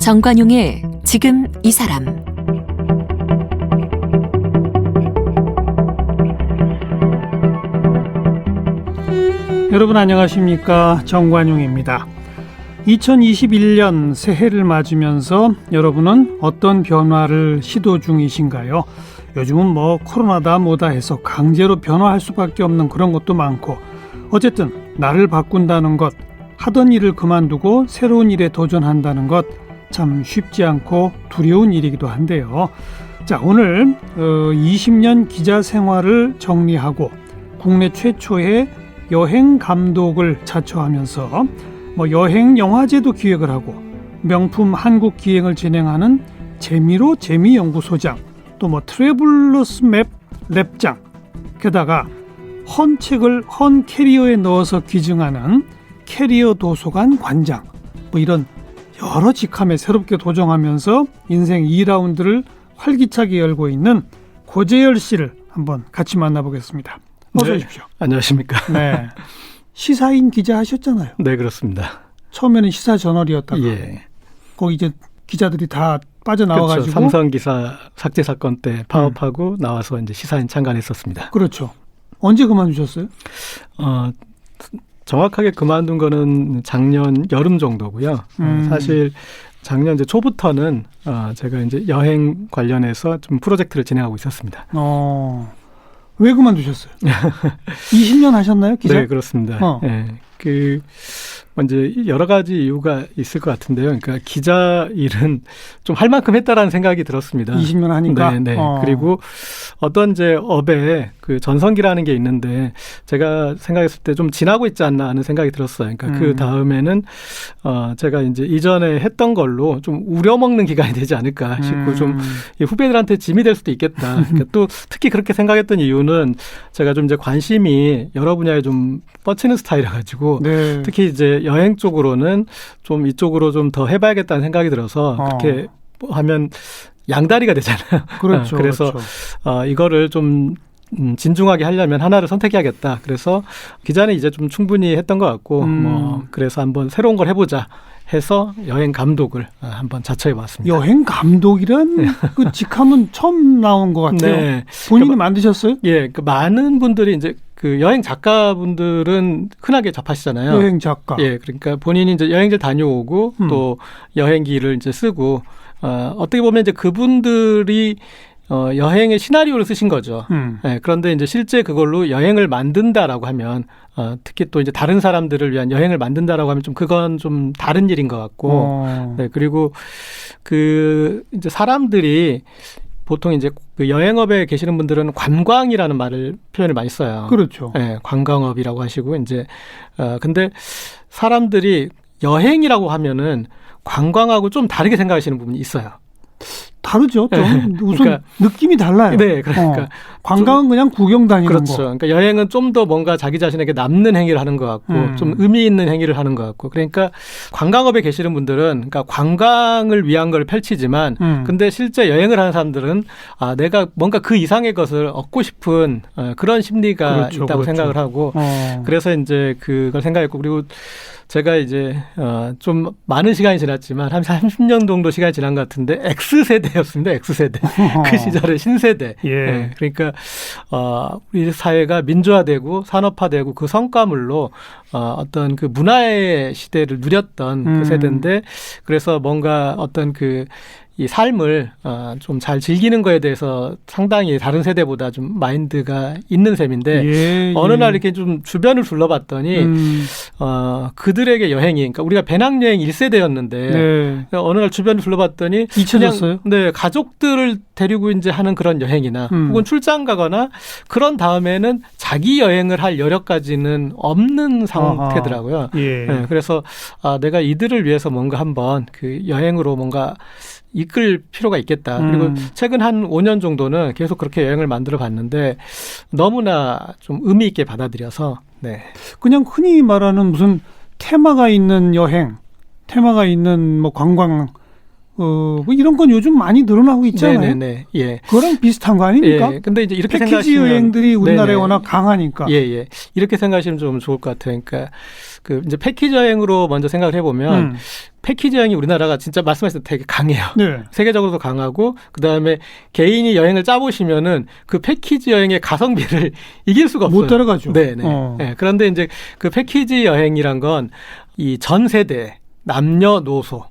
정관용의 지금 이 사람. 여러분 안녕하십니까? 정관용입니다. 2021년 새해를 맞으면서 여러분은 어떤 변화를 시도 중이신가요? 요즘은 코로나다 뭐다 해서 강제로 변화할 수밖에 없는 그런 것도 많고, 어쨌든 나를 바꾼다는 것, 하던 일을 그만두고 새로운 일에 도전한다는 것 참 쉽지 않고 두려운 일이기도 한데요. 자, 오늘 20년 기자 생활을 정리하고 국내 최초의 여행 감독을 자처하면서 여행 영화제도 기획을 하고 명품 한국 기행을 진행하는 재미로 재미연구소장, 또 트래블러스 맵 랩장, 게다가 헌 책을 헌 캐리어에 넣어서 기증하는 캐리어 도서관 관장, 이런 여러 직함에 새롭게 도전하면서 인생 2라운드를 활기차게 열고 있는 고재열 씨를 한번 같이 만나보겠습니다. 어서 오십시오. 안녕하십니까. 네. 시사인 기자 하셨잖아요. 네, 그렇습니다. 처음에는 시사저널이었다가 거기 이제 기자들이 다 빠져나와가지고 그렇죠. 삼성 기사 삭제 사건 때 파업하고 나와서 이제 시사인 참관했었습니다. 그렇죠. 언제 그만두셨어요? 정확하게 그만둔 거는 작년 여름 정도고요. 사실 작년 이제 초부터는 제가 이제 여행 관련해서 좀 프로젝트를 진행하고 있었습니다. 왜 그만두셨어요? 20년 하셨나요, 기자? 네, 그렇습니다. 이제 여러 가지 이유가 있을 것 같은데요. 그러니까 기자 일은 좀 할 만큼 했다라는 생각이 들었습니다. 20년 하니까. 네. 그리고 어떤 이제 업에 그 전성기라는 게 있는데 제가 생각했을 때 좀 지나고 있지 않나 하는 생각이 들었어요. 그러니까 그 다음에는 제가 이제 이전에 했던 걸로 좀 우려먹는 기간이 되지 않을까 싶고 좀 후배들한테 짐이 될 수도 있겠다. 그러니까 또 특히 그렇게 생각했던 이유는 제가 좀 이제 관심이 여러 분야에 좀 뻗치는 스타일이라 가지고 특히 이제 여행 쪽으로는 좀 이쪽으로 좀 더 해봐야겠다는 생각이 들어서 그렇게 하면 양다리가 되잖아요. 그렇죠. 그래서 그렇죠. 이거를 좀 진중하게 하려면 하나를 선택해야겠다. 그래서 기자는 이제 좀 충분히 했던 것 같고 그래서 한번 새로운 걸 해보자 해서 여행 감독을 한번 자처해 봤습니다. 여행 감독이란 그 직함은 처음 나온 것 같아요. 네. 본인이 만드셨어요? 예, 많은 분들이 이제 그 여행 작가분들은 흔하게 접하시잖아요. 여행 작가. 예, 그러니까 본인이 이제 여행지를 다녀오고 또 여행기를 이제 쓰고 어떻게 보면 이제 그분들이 여행의 시나리오를 쓰신 거죠. 예, 그런데 이제 실제 그걸로 여행을 만든다라고 하면 특히 또 이제 다른 사람들을 위한 여행을 만든다라고 하면 좀 그건 좀 다른 일인 것 같고, 네, 그리고 그 이제 사람들이 보통 이제 그 여행업에 계시는 분들은 관광이라는 표현을 많이 써요. 그렇죠. 네, 관광업이라고 하시고 이제 근데 사람들이 여행이라고 하면은 관광하고 좀 다르게 생각하시는 부분이 있어요. 다르죠. 좀 우선 그러니까, 느낌이 달라요. 네, 그러니까 관광은 그냥 구경 다니는 그렇죠. 거. 그러니까 여행은 좀 더 뭔가 자기 자신에게 남는 행위를 하는 것 같고 좀 의미 있는 행위를 하는 것 같고, 그러니까 관광업에 계시는 분들은 그러니까 관광을 위한 걸 펼치지만 근데 실제 여행을 하는 사람들은 내가 뭔가 그 이상의 것을 얻고 싶은 그런 심리가 그렇죠, 있다고 그렇죠. 생각을 하고 그래서 이제 그걸 생각했고, 그리고 제가 이제 좀 많은 시간이 지났지만 한 30년 정도 시간이 지난 것 같은데 X세대였습니다. X세대. 그 시절의 신세대. 네, 그러니까 우리 사회가 민주화되고 산업화되고 그 성과물로 어떤 그 문화의 시대를 누렸던 그 세대인데, 그래서 뭔가 어떤 이 삶을 좀 잘 즐기는 거에 대해서 상당히 다른 세대보다 좀 마인드가 있는 셈인데 어느 날 이렇게 좀 주변을 둘러봤더니 그들에게 여행이, 그러니까 우리가 배낭여행 1세대였는데 어느 날 주변을 둘러봤더니 잊혀졌어요? 네, 가족들을 데리고 이제 하는 그런 여행이나 혹은 출장 가거나 그런 다음에는 자기 여행을 할 여력까지는 없는 상태더라고요. 네, 그래서 내가 이들을 위해서 뭔가 한번 그 여행으로 뭔가 이끌 필요가 있겠다. 그리고 최근 한 5년 정도는 계속 그렇게 여행을 만들어 봤는데 너무나 좀 의미 있게 받아들여서 그냥 흔히 말하는 무슨 테마가 있는 여행, 테마가 있는 관광 뭐 이런 건 요즘 많이 늘어나고 있잖아요. 네네네. 예. 그거랑 비슷한 거 아닙니까? 예. 근데 이제 이렇게 패키지 생각하시면 여행들이 우리나라에 네네. 워낙 강하니까. 예, 예. 이렇게 생각하시면 좀 좋을 것 같아요. 그러니까 그 이제 패키지 여행으로 먼저 생각을 해보면 패키지 여행이 우리나라가 진짜 말씀하신 되게 강해요. 네. 세계적으로도 강하고 그다음에 개인이 여행을 짜보시면은 그 패키지 여행의 가성비를 이길 수가 없어요. 못 따라가죠. 네네. 네. 그런데 이제 그 패키지 여행이란 건 이 전 세대 남녀노소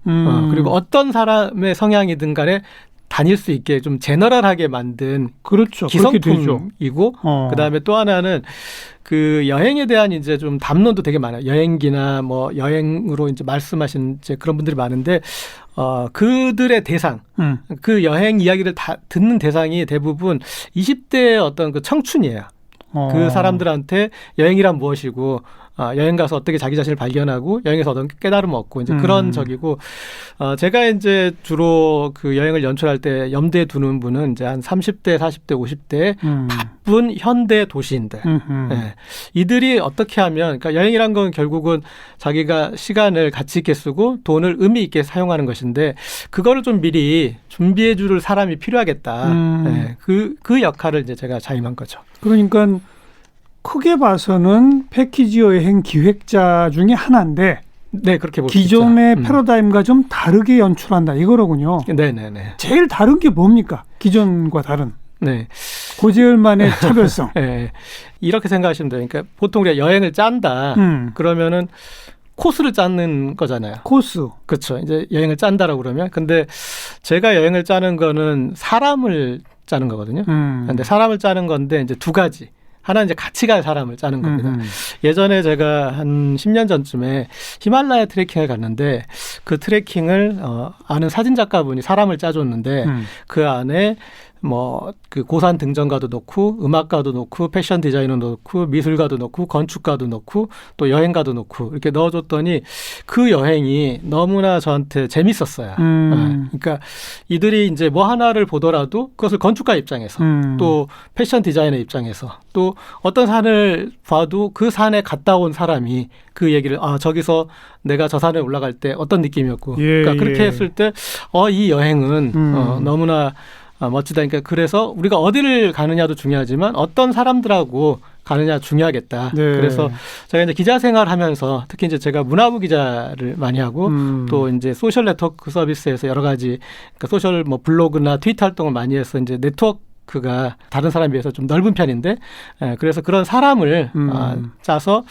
그리고 어떤 사람의 성향이든 간에 다닐 수 있게 좀 제너럴하게 만든 그렇죠. 그렇게 되죠. 기성품이고 그다음에 또 하나는 그 여행에 대한 이제 좀 담론도 되게 많아요. 여행기나 뭐 여행으로 이제 말씀하신 이제 그런 분들이 많은데 그들의 대상 그 여행 이야기를 다 듣는 대상이 대부분 20대의 어떤 그 청춘이에요. 그 사람들한테 여행이란 무엇이고 여행 가서 어떻게 자기 자신을 발견하고 여행에서 어떤 깨달음을 얻고 이제 그런 적이고 제가 이제 주로 그 여행을 연출할 때 염두에 두는 분은 이제 한 30대, 40대, 50대 바쁜 현대 도시인들. 네. 이들이 어떻게 하면 그러니까 여행이란 건 결국은 자기가 시간을 가치 있게 쓰고 돈을 의미 있게 사용하는 것인데 그거를 좀 미리 준비해 줄 사람이 필요하겠다. 네. 그 역할을 이제 제가 자임한 거죠. 그러니까 크게 봐서는 패키지 여행 기획자 중에 하나인데 네, 그렇게 볼 수 있죠. 기존의 패러다임과 좀 다르게 연출한다 이거로군요. 네네네. 제일 다른 게 뭡니까? 기존과 다른. 네. 고재열만의 차별성. 네. 이렇게 생각하시면 돼요. 그러니까 보통 우리가 여행을 짠다. 그러면은 코스를 짜는 거잖아요. 코스. 그렇죠. 이제 여행을 짠다라고 그러면. 근데 제가 여행을 짜는 거는 사람을 짜는 거거든요. 근데 사람을 짜는 건데 이제 두 가지. 하나는 이제 같이 갈 사람을 짜는 겁니다. 예전에 제가 한 10년 전쯤에 히말라야 트레킹을 갔는데 그 트레킹을 아는 사진작가분이 사람을 짜줬는데 그 안에 뭐 그 고산 등정가도 넣고 음악가도 넣고 패션 디자이너도 넣고 미술가도 넣고 건축가도 넣고 또 여행가도 넣고 이렇게 넣어줬더니 그 여행이 너무나 저한테 재밌었어요. 그러니까 이들이 이제 뭐 하나를 보더라도 그것을 건축가 입장에서 또 패션 디자이너 입장에서 또 어떤 산을 봐도 그 산에 갔다 온 사람이 그 얘기를 저기서 내가 저 산에 올라갈 때 어떤 느낌이었고 그러니까 그렇게 했을 때 이 여행은 너무나 멋지다. 그러니까 그래서 우리가 어디를 가느냐도 중요하지만 어떤 사람들하고 가느냐 중요하겠다. 네. 그래서 제가 이제 기자 생활하면서 특히 이제 제가 문화부 기자를 많이 하고 또 이제 소셜 네트워크 서비스에서 여러 가지 그러니까 소셜 뭐 블로그나 트위터 활동을 많이 해서 이제 네트워크가 다른 사람에 비해서 좀 넓은 편인데 그래서 그런 사람을 짜서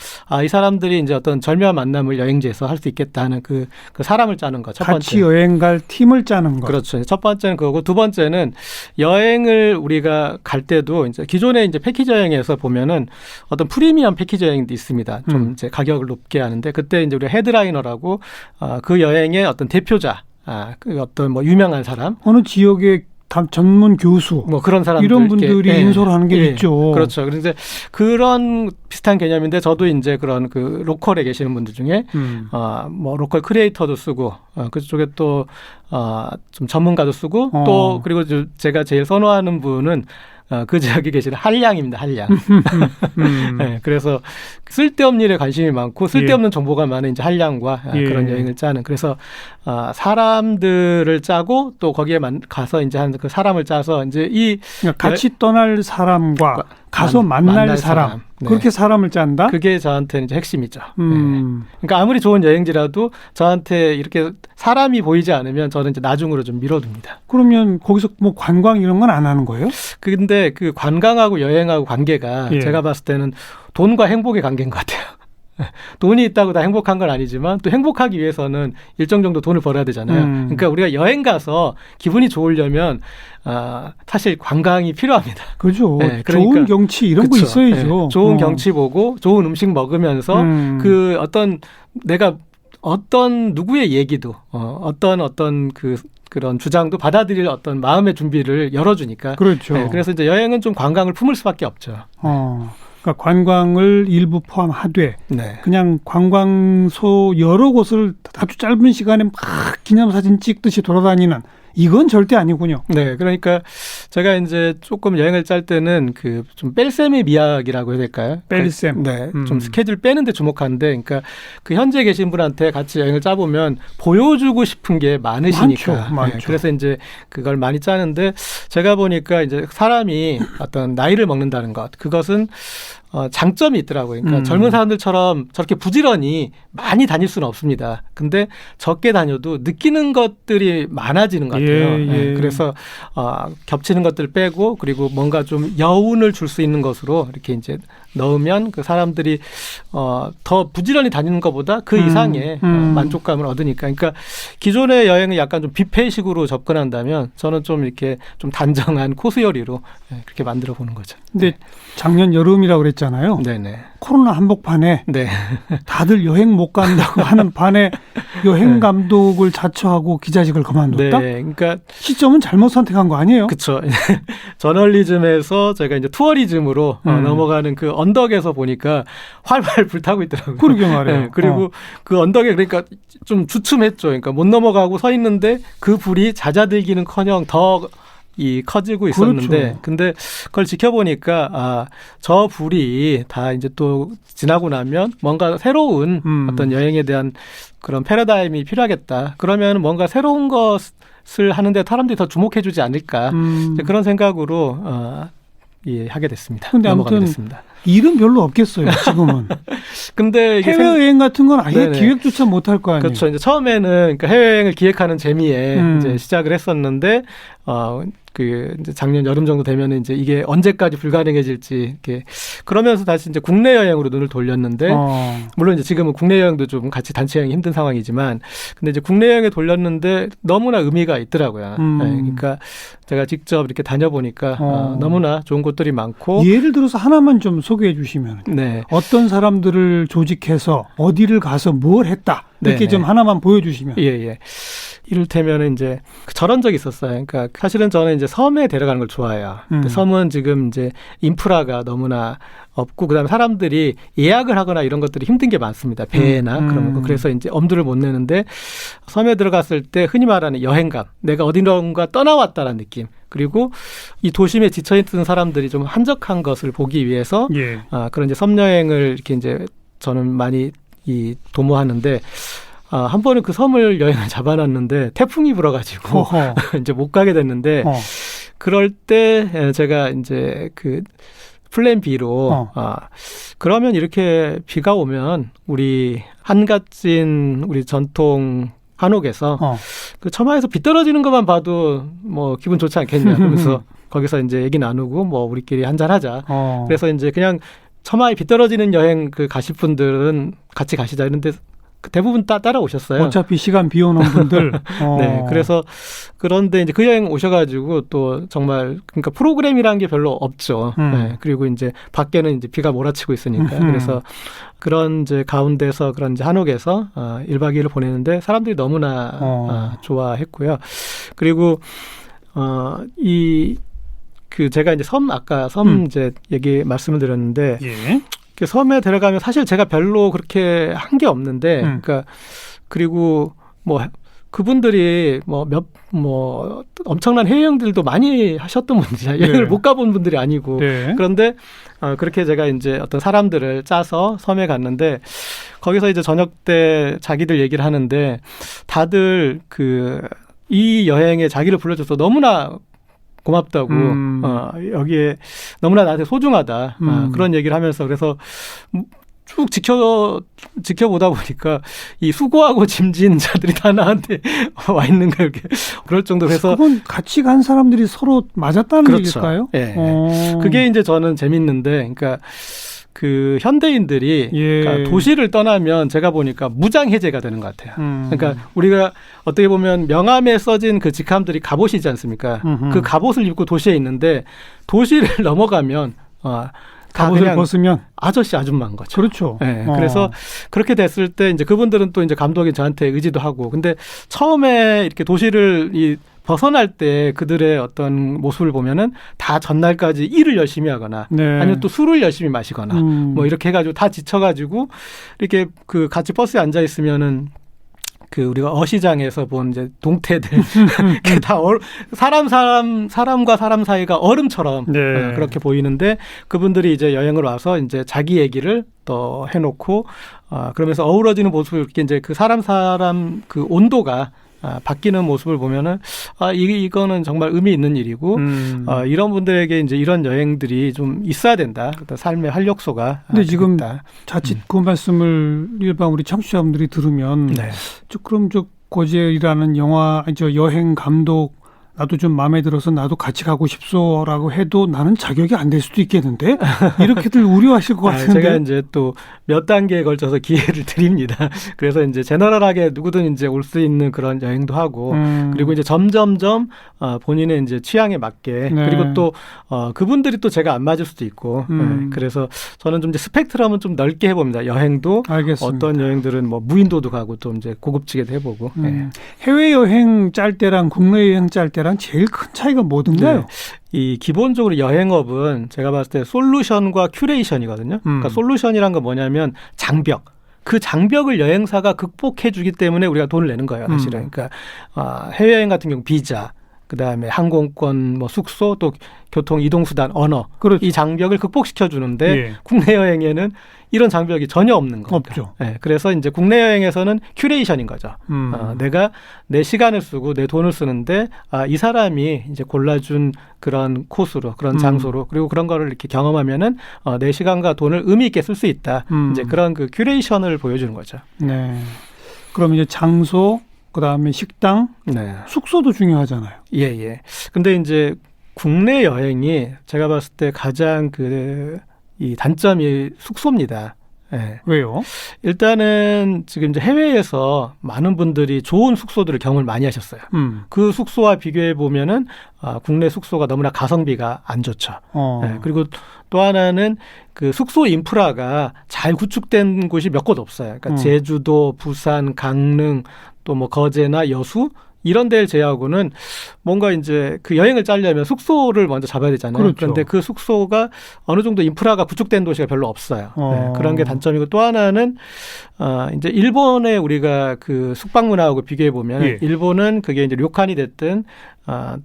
이 사람들이 이제 어떤 절묘한 만남을 여행지에서 할 수 있겠다는 그 사람을 짜는 거. 첫 번째. 같이 여행 갈 팀을 짜는 거. 그렇죠. 첫 번째는 그거고 두 번째는 여행을 우리가 갈 때도 이제 기존에 이제 패키지 여행에서 보면은 어떤 프리미엄 패키지 여행도 있습니다. 좀 이제 가격을 높게 하는데 그때 이제 우리가 헤드라이너라고 그 여행의 어떤 대표자, 그 어떤 뭐 유명한 사람, 어느 지역의 전문 교수, 뭐 그런 사람들 이런 분들이 인솔 하는 게 있죠. 그렇죠. 그래서 그런 비슷한 개념인데 저도 이제 그런 그 로컬에 계시는 분들 중에 뭐 로컬 크리에이터도 쓰고 그쪽에 또 좀 전문가도 쓰고 또 그리고 제가 제일 선호하는 분은 그 지역에 계시는 한량입니다. 한량. 네, 그래서 쓸데없는 일에 관심이 많고 쓸데없는 정보가 많은 이제 한량과 그런 여행을 짜는. 그래서 사람들을 짜고 또 거기에 가서 이제 한 그 사람을 짜서 이제 그러니까 같이 떠날 사람과 가서 만날 사람. 네. 그렇게 사람을 짠다? 그게 저한테는 이제 핵심이죠. 네. 그러니까 아무리 좋은 여행지라도 저한테 이렇게 사람이 보이지 않으면 저는 이제 나중으로 좀 미뤄둡니다. 그러면 거기서 뭐 관광 이런 건 안 하는 거예요? 근데 그 관광하고 여행하고 관계가 제가 봤을 때는 돈과 행복의 관계인 것 같아요. 돈이 있다고 다 행복한 건 아니지만 또 행복하기 위해서는 일정 정도 돈을 벌어야 되잖아요. 그러니까 우리가 여행 가서 기분이 좋으려면 사실 관광이 필요합니다. 그렇죠. 네, 그러니까, 좋은 경치 이런 거 있어야죠. 네, 좋은 경치 보고 좋은 음식 먹으면서 그 어떤 내가 어떤 누구의 얘기도 어떤 그런 주장도 받아들일 어떤 마음의 준비를 열어주니까. 그렇죠. 네, 그래서 이제 여행은 좀 관광을 품을 수밖에 없죠. 그러니까 관광을 일부 포함하되 그냥 관광소 여러 곳을 아주 짧은 시간에 막 기념사진 찍듯이 돌아다니는 이건 절대 아니군요. 네, 그러니까 제가 이제 조금 여행을 짤 때는 그 좀 뺄셈의 미학이라고 해야 될까요? 뺄셈. 네, 좀 스케줄 빼는데 주목하는데, 그러니까 그 현지에 계신 분한테 같이 여행을 짜보면 보여주고 싶은 게 많으시니까. 많죠. 네, 그래서 이제 그걸 많이 짜는데, 제가 보니까 이제 사람이 어떤 나이를 먹는다는 것, 그것은 장점이 있더라고요. 그러니까 젊은 사람들처럼 저렇게 부지런히 많이 다닐 수는 없습니다. 근데 적게 다녀도 느끼는 것들이 많아지는 것 같아요. 네, 그래서 겹치는 것들 빼고, 그리고 뭔가 좀 여운을 줄 수 있는 것으로 이렇게 이제 넣으면 그 사람들이 더 부지런히 다니는 것보다 그 이상의 만족감을 얻으니까. 그러니까 기존의 여행을 약간 좀 뷔페식으로 접근한다면 저는 좀 이렇게 좀 단정한 코스 요리로 그렇게 만들어 보는 거죠. 근데 작년 여름이라고 그랬잖아요. 네네. 코로나 한복판에 네. 다들 여행 못 간다고 하는 반에 여행 감독을 자처하고 기자직을 그만뒀다? 네. 그러니까 시점은 잘못 선택한 거 아니에요? 그렇죠. 저널리즘에서 제가 이제 투어리즘으로 넘어가는 그 언덕에서 보니까 활활 불타고 있더라고요. 그러게 말이에요. 네, 그리고 그 언덕에 그러니까 좀 주춤했죠. 그러니까 못 넘어가고 서 있는데 그 불이 잦아들기는커녕 더 커지고 있었는데, 그렇죠. 근데 그걸 지켜보니까 저 불이 다 이제 또 지나고 나면 뭔가 새로운 어떤 여행에 대한 그런 패러다임이 필요하겠다. 그러면 뭔가 새로운 것을 하는데 사람들이 더 주목해주지 않을까. 그런 생각으로 하게 됐습니다. 근데 아무튼 됐습니다. 일은 별로 없겠어요, 지금은. 근데 이게 해외여행 같은 건 아예 네네. 기획조차 못할 거 아니에요. 그렇죠. 이제 처음에는 그러니까 해외여행을 기획하는 재미에 이제 시작을 했었는데, 이제 작년 여름 정도 되면은 이제 이게 언제까지 불가능해질지 이렇게 그러면서 다시 이제 국내 여행으로 눈을 돌렸는데, 물론 이제 지금은 국내 여행도 좀 같이 단체 여행이 힘든 상황이지만, 근데 이제 국내 여행에 돌렸는데 너무나 의미가 있더라고요. 네, 그러니까 제가 직접 이렇게 다녀보니까 너무나 좋은 곳들이 많고. 예를 들어서 하나만 좀 소개해 주시면. 네. 어떤 사람들을 조직해서 어디를 가서 뭘 했다. 이렇게 네네. 좀 하나만 보여주시면. 예. 이를테면 이제 저런 적이 있었어요. 그러니까 사실은 저는 이제 섬에 데려가는 걸 좋아해요. 근데 섬은 지금 이제 인프라가 너무나 없고, 그다음에 사람들이 예약을 하거나 이런 것들이 힘든 게 많습니다. 배나 그런 거. 그래서 이제 엄두를 못 내는데, 섬에 들어갔을 때 흔히 말하는 여행감, 내가 어디론가 떠나왔다라는 느낌. 그리고 이 도심에 지쳐있던 사람들이 좀 한적한 것을 보기 위해서 예. 그런 이제 섬 여행을 이렇게 이제 저는 많이 도모하는데, 한 번은 그 섬을 여행을 잡아놨는데 태풍이 불어가지고 이제 못 가게 됐는데, 그럴 때 제가 이제 그 플랜 B로 그러면 이렇게 비가 오면 우리 한갓진 우리 전통 한옥에서 그 처마에서 비 떨어지는 것만 봐도 뭐 기분 좋지 않겠냐, 그러면서 거기서 이제 얘기 나누고 뭐 우리끼리 한잔하자. 그래서 이제 그냥 처마에 비 떨어지는 여행 가실 분들은 같이 가시자 이런데 대부분 따라오셨어요. 어차피 시간 비오는 분들. 네, 그래서 그런데 이제 그 여행 오셔가지고 또 정말 그러니까 프로그램이라는 게 별로 없죠. 네, 그리고 이제 밖에는 이제 비가 몰아치고 있으니까. 그래서 그런 이제 가운데서 그런 이제 한옥에서 1박 2일을 보내는데 사람들이 너무나 좋아했고요. 그리고 제가 이제 아까 섬 이제 말씀을 드렸는데. 예. 섬에 들어가면 사실 제가 별로 그렇게 한 게 없는데, 그러니까 그리고 뭐 그분들이 엄청난 해외여행들도 많이 하셨던 분들이야. 여행을 못 가본 분들이 아니고. 그런데 그렇게 제가 이제 어떤 사람들을 짜서 섬에 갔는데, 거기서 이제 저녁 때 자기들 얘기를 하는데, 다들 이 여행에 자기를 불러줘서 너무나 고맙다고, 여기에 너무나 나한테 소중하다, 그런 얘기를 하면서, 그래서 쭉 지켜보다 보니까 이 수고하고 짐진 자들이 다 나한테 와 있는 거, 이렇게 그럴 정도로 해서. 그건 같이 간 사람들이 서로 맞았다는 그렇죠. 얘기일까요? 예. 그게 이제 저는 재밌는데, 그러니까 그 현대인들이 그러니까 도시를 떠나면 제가 보니까 무장 해제가 되는 것 같아요. 그러니까 우리가 어떻게 보면 명함에 써진 그 직함들이 갑옷이지 않습니까? 그 갑옷을 입고 도시에 있는데, 도시를 넘어가면 갑옷을 벗으면 아저씨 아줌마인 거죠. 그렇죠. 네, 그래서 그렇게 됐을 때 이제 그분들은 또 이제 감독이 저한테 의지도 하고, 근데 처음에 이렇게 도시를 벗어날 때 그들의 어떤 모습을 보면은 다 전날까지 일을 열심히 하거나, 아니면 또 술을 열심히 마시거나, 뭐 이렇게 해가지고 다 지쳐가지고 이렇게 같이 버스에 앉아 있으면은 그 우리가 어시장에서 본 이제 동태들 그게 다 사람과 사람 사이가 얼음처럼 네. 그렇게 보이는데 그분들이 이제 여행을 와서 이제 자기 얘기를 또 해놓고 그러면서 어우러지는 모습을 이렇게 이제 그 사람 그 온도가 바뀌는 모습을 보면은 이거는 정말 의미 있는 일이고 이런 분들에게 이제 이런 여행들이 좀 있어야 된다. 삶의 활력소가. 근데 지금 되겠다. 자칫 그 말씀을 일반 우리 청취자분들이 들으면 네. 그럼 고젤이라는 여행 감독 나도 좀 마음에 들어서 나도 같이 가고 싶소라고 해도 나는 자격이 안 될 수도 있겠는데 이렇게들 우려하실 것 같은데. 제가 이제 또 몇 단계에 걸쳐서 기회를 드립니다. 그래서 이제 제너럴하게 누구든 이제 올 수 있는 그런 여행도 하고 그리고 이제 점점점 본인의 이제 취향에 맞게 네. 그리고 또 그분들이 또 제가 안 맞을 수도 있고 그래서 저는 좀 이제 스펙트럼은 좀 넓게 해봅니다. 여행도 알겠습니다. 어떤 여행들은 뭐 무인도도 가고 또 이제 고급지게도 해보고. 해외 여행 짤 때랑 국내 여행 짤 때랑 제일 큰 차이가 뭐든가요? 네. 이 기본적으로 여행업은 제가 봤을 때 솔루션과 큐레이션이거든요. 그러니까 솔루션이란 건 뭐냐면 장벽. 그 장벽을 여행사가 극복해 주기 때문에 우리가 돈을 내는 거예요, 사실은. 그러니까 해외여행 같은 경우 비자, 그다음에 항공권, 뭐 숙소, 또 교통 이동수단, 언어. 그렇죠. 이 장벽을 극복시켜 주는데 예. 국내 여행에는 이런 장벽이 전혀 없는 거죠. 없죠. 네, 그래서 이제 국내 여행에서는 큐레이션인 거죠. 내가 내 시간을 쓰고 내 돈을 쓰는데 이 사람이 이제 골라준 그런 코스로, 그런 장소로 그리고 그런 거를 이렇게 경험하면은 내 시간과 돈을 의미 있게 쓸 수 있다. 이제 그런 그 큐레이션을 보여주는 거죠. 네. 그럼 이제 장소, 그다음에 식당, 네. 숙소도 중요하잖아요. 예. 근데 이제 국내 여행이 제가 봤을 때 가장 이 단점이 숙소입니다. 예. 왜요? 일단은 지금 이제 해외에서 많은 분들이 좋은 숙소들을 경험을 많이 하셨어요. 그 숙소와 비교해 보면은 국내 숙소가 너무나 가성비가 안 좋죠. 예. 그리고 또 하나는 그 숙소 인프라가 잘 구축된 곳이 몇 곳 없어요. 그러니까 제주도, 부산, 강릉, 또 뭐 거제나 여수 이런 데를 제외하고는 뭔가 이제 그 여행을 짜려면 숙소를 먼저 잡아야 되잖아요. 그렇죠. 그런데 그 숙소가 어느 정도 인프라가 구축된 도시가 별로 없어요. 네, 그런 게 단점이고 또 하나는 이제 일본에 우리가 그 숙박 문화하고 비교해 보면 예. 일본은 그게 이제 료칸이 됐든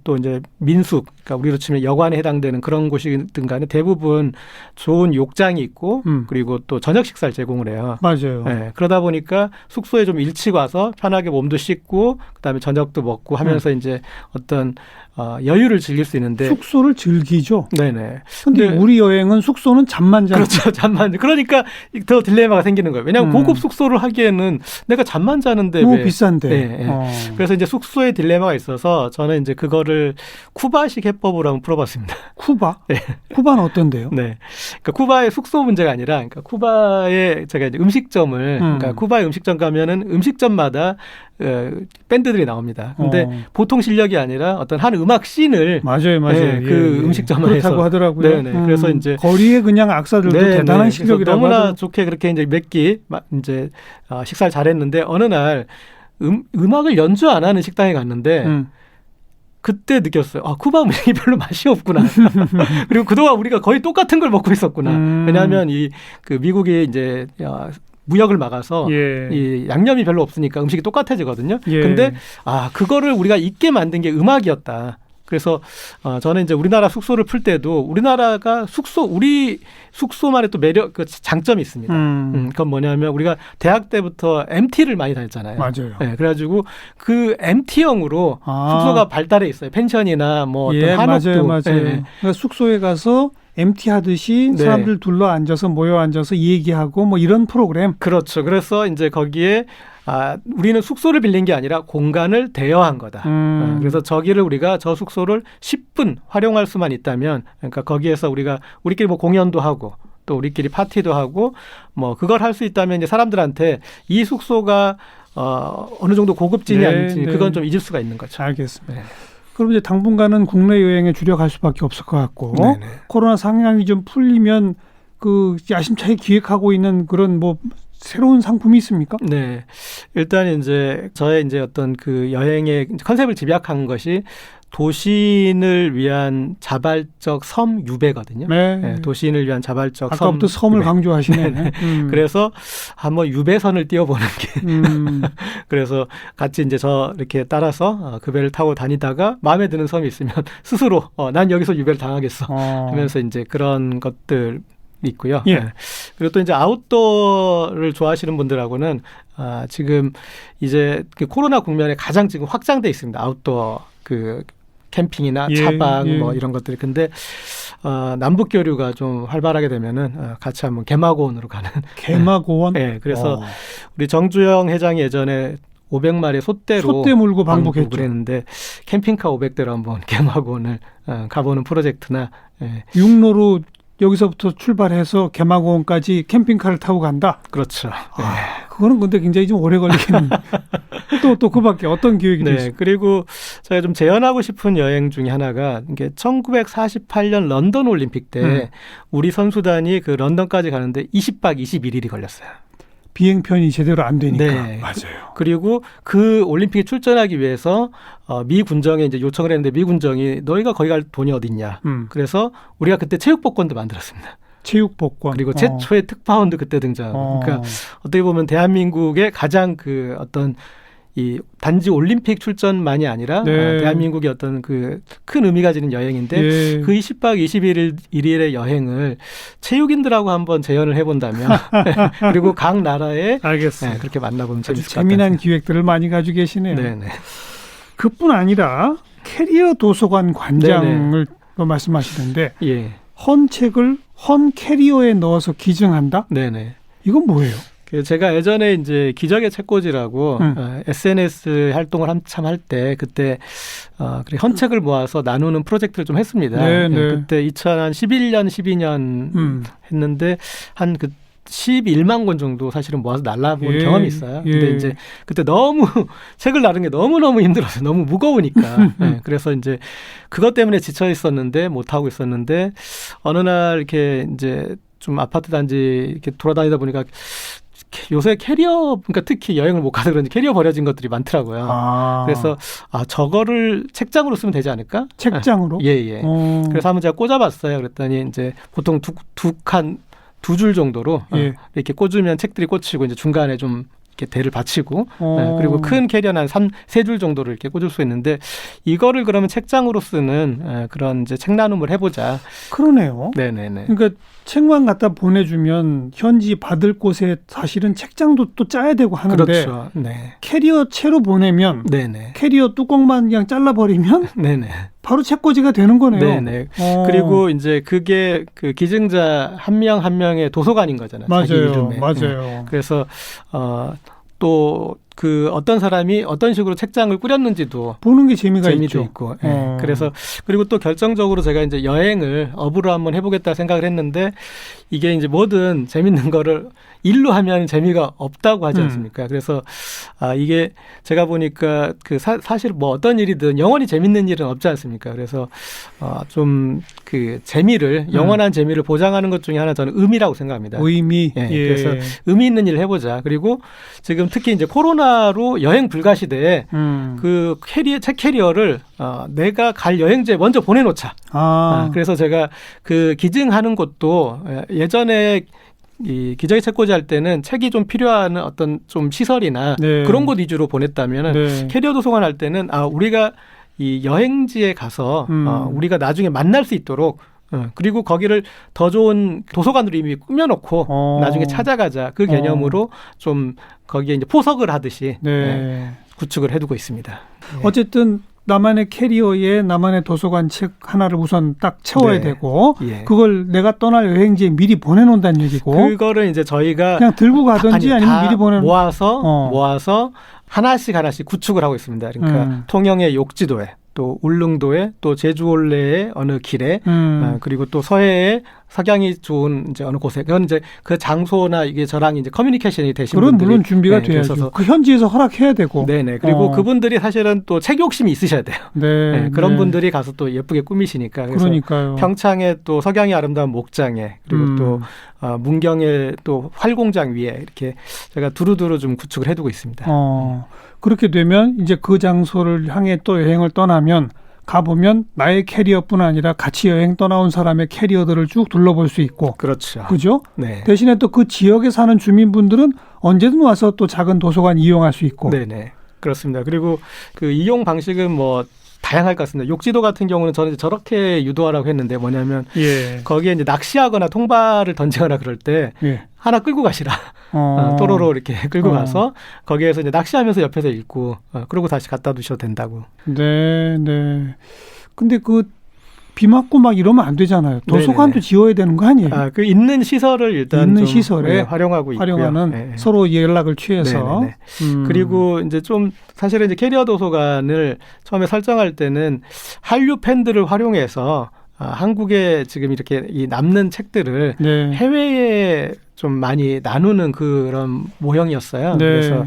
또 이제 민숙, 그러니까 우리로 치면 여관에 해당되는 그런 곳이든 간에 대부분 좋은 욕장이 있고 그리고 또 저녁 식사를 제공을 해요. 맞아요. 네, 그러다 보니까 숙소에 좀 일찍 와서 편하게 몸도 씻고 그다음에 저녁도 먹고 하면서 이제 어떤 여유를 즐길 수 있는데 숙소를 즐기죠. 네네. 근데 우리 여행은 숙소는 잠만 자는. 그렇죠. 잠만. 그러니까 더 딜레마가 생기는 거예요. 왜냐하면 고급 숙소를 하기에는 내가 잠만 자는데 너무 왜 비싼데. 네. 그래서 이제 숙소에 딜레마가 있어서 저는 이제 그거를 쿠바식 해법으로 한번 풀어봤습니다. 쿠바? 네. 쿠바는 어떤데요? 네. 그러니까 쿠바의 숙소 문제가 아니라, 그러니까 쿠바의 제가 이제 음식점을, 그러니까 쿠바의 음식점 가면은 음식점마다 밴드들이 나옵니다. 근데 보통 실력이 아니라 어떤 한 음악 씬을 맞아요. 네, 그 음식점에서 그렇다고 하더라고요. 네네. 그래서 이제 거리에 그냥 악사들도 대단한 실력이라고 너무나 하더라고요. 좋게 그렇게 이제 몇 끼 이제 식사를 잘했는데 어느 날 음악을 연주 안 하는 식당에 갔는데. 그때 느꼈어요. 쿠바 음식이 별로 맛이 없구나. 그리고 그동안 우리가 거의 똑같은 걸 먹고 있었구나. 왜냐하면 그 미국이 이제 무역을 막아서 이 양념이 별로 없으니까 음식이 똑같아지거든요. 근데 그거를 우리가 잊게 만든 게 음악이었다. 그래서 저는 이제 우리나라 숙소를 풀 때도 우리나라가 우리 숙소만의 또 매력, 그 장점이 있습니다. 그건 뭐냐면 우리가 대학 때부터 MT를 많이 다녔잖아요. 맞아요. 네, 그래가지고 그 MT형으로 숙소가 발달해 있어요. 펜션이나 뭐 어떤 한옥도. 맞아요. 네. 그러니까 숙소에 가서 MT 하듯이 네. 사람들 둘러 앉아서 모여 앉아서 얘기하고 뭐 이런 프로그램. 그렇죠. 그래서 이제 거기에 우리는 숙소를 빌린 게 아니라 공간을 대여한 거다. 그래서 저기를 우리가 저 숙소를 10분 활용할 수만 있다면, 그러니까 거기에서 우리끼리 뭐 공연도 하고 또 우리끼리 파티도 하고 뭐 그걸 할 수 있다면 이제 사람들한테 이 숙소가 어느 정도 고급진이 아닌지 그건 좀 잊을 수가 있는 거죠. 알겠습니다. 네. 그럼 이제 당분간은 국내 여행에 주력할 수밖에 없을 것 같고 네네. 코로나 상황이 좀 풀리면 그 야심차게 기획하고 있는 그런 뭐 새로운 상품이 있습니까? 네. 일단 이제 저의 이제 어떤 그 여행의 컨셉을 집약한 것이 도시인을 위한 자발적 섬 유배거든요. 네. 네, 도시인을 위한 자발적 섬 아까부터 섬을 유배. 강조하시네. 그래서 한번 유배선을 띄워보는 게 그래서 같이 이제 저 이렇게 따라서 그 배를 타고 다니다가 마음에 드는 섬이 있으면 스스로 난 여기서 유배를 당하겠어 하면서 이제 그런 것들 있고요. 예. 네. 그리고 또 이제 아웃도어를 좋아하시는 분들하고는 지금 이제 그 코로나 국면에 가장 지금 확장돼 있습니다. 아웃도어 그 캠핑이나 예, 차박 예. 뭐 이런 것들이. 근데 남북 교류가 좀 활발하게 되면은 같이 한번 개마고원으로 가는. 개마고원. 네, 그래서 우리 정주영 회장이 예전에 500마리 소떼로 소떼 물고 방북했죠. 그랬는데 캠핑카 500대로 한번 개마고원을 가보는 프로젝트나. 예. 육로로 여기서부터 출발해서 개마고원까지 캠핑카를 타고 간다. 그렇죠. 네. 그거는 근데 굉장히 좀 오래 걸리겠는. 또 그밖에 어떤 기획이 네, 있습니까? 그리고 제가 좀 재현하고 싶은 여행 중에 하나가 이게 1948년 런던 올림픽 때 우리 선수단이 그 런던까지 가는데 20박 21일이 걸렸어요. 비행편이 제대로 안 되니까. 네. 맞아요. 그리고 그 올림픽에 출전하기 위해서 미 군정에 이제 요청을 했는데 미 군정이 너희가 거기 갈 돈이 어딨냐. 그래서 우리가 그때 체육복권도 만들었습니다. 체육복권. 그리고 최초의 특파원도 그때 등장하고. 그러니까 어떻게 보면 대한민국의 가장 그 어떤 이 단지 올림픽 출전만이 아니라 네. 대한민국의 어떤 그 큰 의미가 지는 여행인데 예. 그 20박 21일의 여행을 체육인들하고 한번 재현을 해본다면 그리고 각 나라에 알겠어요. 그렇게 만나보면 아주 재밌을 것 재미난 같아요. 기획들을 많이 가지고 계시네요. 네네. 그뿐 아니라 캐리어 도서관 관장을 또 말씀하시는데 예. 헌 책을 헌 캐리어에 넣어서 기증한다? 네네. 이건 뭐예요? 제가 예전에 이제 기적의 책꽂이라고 SNS 활동을 한참 할 때 그때 현책을 모아서 나누는 프로젝트를 좀 했습니다. 네, 네. 그때 2011년, 12년 했는데 한 그 11만 권 정도 사실은 모아서 날라본 경험이 있어요. 근데 이제 그때 너무 책을 나르는 게 너무너무 힘들어서 너무 무거우니까. 그래서 이제 그것 때문에 지쳐 있었는데 못 하고 있었는데 어느 날 이렇게 이제 좀 아파트 단지 이렇게 돌아다니다 보니까 요새 캐리어, 그러니까 특히 여행을 못 가서 그런지 캐리어 버려진 것들이 많더라고요. 그래서 저거를 책장으로 쓰면 되지 않을까? 책장으로? 예. 그래서 한번 제가 꽂아봤어요. 그랬더니 이제 보통 두 줄 정도로 이렇게 꽂으면 책들이 꽂히고 이제 중간에 좀 이렇게 대를 받치고 그리고 큰 캐리어는 한 3줄 정도를 이렇게 꽂을 수 있는데 이거를 그러면 책장으로 쓰는 그런 이제 책 나눔을 해보자. 그러네요. 네네네. 그러니까 책만 갖다 보내주면 현지 받을 곳에 사실은 책장도 또 짜야 되고 하는데 그렇죠. 네. 캐리어 채로 보내면 네네. 캐리어 뚜껑만 그냥 잘라버리면 네네. 바로 책꽂이가 되는 거네요. 네네. 그리고 이제 그게 그 기증자 한 명 한 명의 도서관인 거잖아요. 자기 맞아요. 이름에. 맞아요. 그래서 또 그 어떤 사람이 어떤 식으로 책장을 꾸렸는지도 보는 게 재미도 있고. 그래서 그리고 또 결정적으로 제가 이제 여행을 업으로 한번 해보겠다 생각을 했는데 이게 이제 뭐든 재밌는 거를 일로 하면 재미가 없다고 하지 않습니까? 그래서 이게 제가 보니까 그 사실 뭐 어떤 일이든 영원히 재밌는 일은 없지 않습니까? 그래서 좀 그 재미를 영원한 재미를 보장하는 것 중에 하나 저는 의미라고 생각합니다. 의미. 그래서 의미 있는 일을 해보자. 그리고 지금 특히 이제 코로나로 여행 불가 시대에 그 책 캐리어를 내가 갈 여행지에 먼저 보내놓자. 그래서 제가 그 기증하는 곳도 예전에 이 기적의 책꽂이 할 때는 책이 좀 필요한 어떤 좀 시설이나 그런 곳 위주로 보냈다면은 캐리어 도서관 할 때는 우리가 이 여행지에 가서 우리가 나중에 만날 수 있도록 그리고 거기를 더 좋은 도서관으로 이미 꾸며놓고 나중에 찾아가자 그 개념으로 좀 거기에 이제 포석을 하듯이 구축을 해두고 있습니다. 어쨌든 나만의 캐리어에 나만의 도서관 책 하나를 우선 딱 채워야 되고 그걸 내가 떠날 여행지에 미리 보내놓는다는 얘기고 그거를 이제 저희가 그냥 들고 가든지 아니면 미리 모아서 하나씩 구축을 하고 있습니다. 그러니까 통영의 욕지도에 또 울릉도에 또 제주 올레의 어느 길에 그리고 또 서해에 석양이 좋은 이제 어느 곳에 그건 이제 그 장소나 이게 저랑 이제 커뮤니케이션이 되신 그런 분들이 물론 준비가 돼야죠. 그 현지에서 허락해야 되고. 네네. 그리고 그분들이 사실은 또 책 욕심이 있으셔야 돼요. 그런 분들이 가서 또 예쁘게 꾸미시니까. 그래서 그러니까요. 평창에 또 석양이 아름다운 목장에 그리고 또 문경에 또 활공장 위에 이렇게 제가 두루두루 좀 구축을 해두고 있습니다. 그렇게 되면 이제 그 장소를 향해 또 여행을 떠나면 가보면 나의 캐리어뿐 아니라 같이 여행 떠나온 사람의 캐리어들을 쭉 둘러볼 수 있고. 그렇죠. 그죠? 네. 대신에 또 그 지역에 사는 주민분들은 언제든 와서 또 작은 도서관 이용할 수 있고. 네네. 그렇습니다. 그리고 그 이용 방식은 뭐 다양할 것 같습니다. 욕지도 같은 경우는 저는 이제 저렇게 유도하라고 했는데 뭐냐면 예. 거기에 이제 낚시하거나 통발을 던지거나 그럴 때 예. 하나 끌고 가시라. 또로로 이렇게 끌고 가서 거기에서 이제 낚시하면서 옆에서 읽고 그러고 다시 갖다 두셔도 된다고. 네, 네. 근데 그 비 맞고 막 이러면 안 되잖아요. 도서관도 네네네. 지어야 되는 거 아니에요? 그 있는 시설을 일단 있는 좀, 시설에 활용하고 있고요. 활용하는 네. 서로 연락을 취해서. 네네네. 그리고 이제 좀 사실은 이제 캐리어 도서관을 처음에 설정할 때는 한류 팬들을 활용해서 한국에 지금 이렇게 이 남는 책들을 네. 해외에 좀 많이 나누는 그런 모형이었어요. 네. 그래서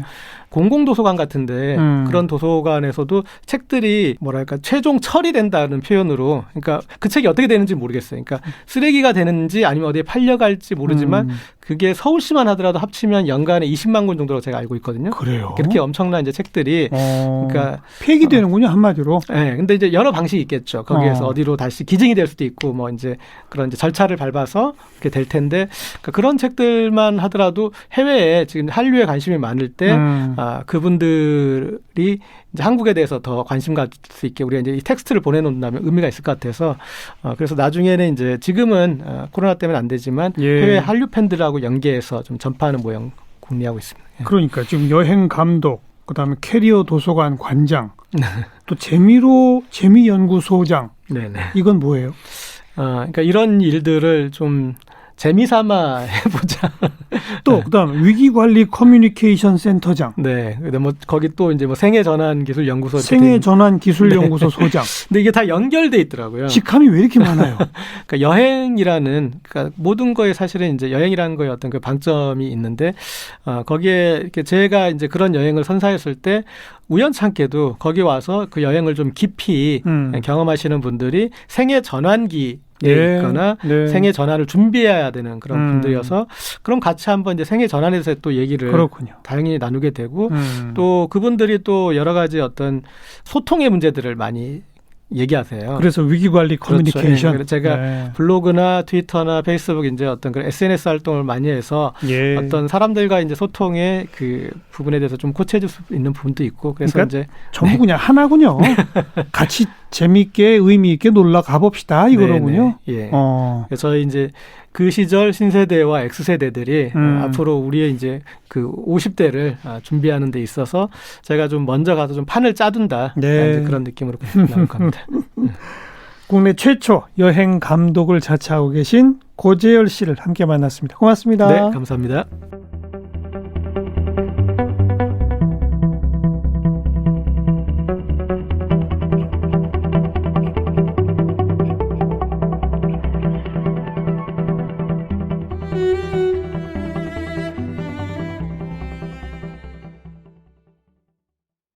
공공도서관 같은데 그런 도서관에서도 책들이 뭐랄까 최종 처리된다는 표현으로 그러니까 그 책이 어떻게 되는지 모르겠어요. 그러니까 쓰레기가 되는지 아니면 어디에 팔려갈지 모르지만 그게 서울시만 하더라도 합치면 연간에 20만 권 정도로 제가 알고 있거든요. 그래요. 그렇게 엄청난 이제 책들이 그러니까 폐기되는군요, 한마디로. 네, 근데 이제 여러 방식이 있겠죠. 거기에서 어디로 다시 기증이 될 수도 있고, 뭐 이제 그런 이제 절차를 밟아서 그렇게 될 텐데, 그러니까 그런 책들만 하더라도 해외에 지금 한류에 관심이 많을 때, 그분들이 이제 한국에 대해서 더 관심 가질 수 있게 우리가 이제 이 텍스트를 보내놓는다면 의미가 있을 것 같아서, 그래서 나중에는 이제 지금은 코로나 때문에 안 되지만 해외 한류 팬들하고 연계해서 좀 전파하는 모형 궁리하고 있습니다. 예. 그러니까 지금 여행 감독, 그다음에 캐리어 도서관 관장, 또 재미연구소장. 네네. 이건 뭐예요? 그러니까 이런 일들을 좀 재미삼아 해보자. 또 그다음 위기관리 커뮤니케이션 센터장. 네. 근데 뭐 거기 또 이제 뭐 생애전환기술연구소 생애전환기술연구소 소장. 근데 이게 다 연결돼 있더라고요. 직함이 왜 이렇게 많아요? 그러니까 여행이라는 그러니까 모든 거에 사실은 이제 여행이라는 거에 어떤 그 방점이 있는데 거기에 이렇게 제가 이제 그런 여행을 선사했을 때 우연찮게도 거기 와서 그 여행을 좀 깊이 경험하시는 분들이 생애 전환기 있거나 생애 전환을 준비해야 되는 그런 분들이어서 그럼 같이 한번 이제 생애 전환에 대해서 또 얘기를 그렇군요. 다행히 나누게 되고 또 그분들이 또 여러 가지 어떤 소통의 문제들을 많이 얘기하세요. 그래서 위기관리 커뮤니케이션. 그렇죠. 제가 블로그나 트위터나 페이스북 이제 어떤 그런 SNS 활동을 많이 해서 어떤 사람들과 이제 소통의 그 부분에 대해서 좀 코치해줄 수 있는 부분도 있고 그래서 그러니까 이제 전부 그냥 하나군요. 같이 재미있게 의미 있게 놀러 가봅시다 이거로군요. 예. 그래서 저희 이제 그 시절 신세대와 X세대들이 앞으로 우리의 이제 그 50대를 준비하는 데 있어서 제가 좀 먼저 가서 좀 판을 짜둔다. 이제 그런 느낌으로 나올 겁니다. 국내 최초 여행 감독을 자처하고 계신 고재열 씨를 함께 만났습니다. 고맙습니다. 네, 감사합니다.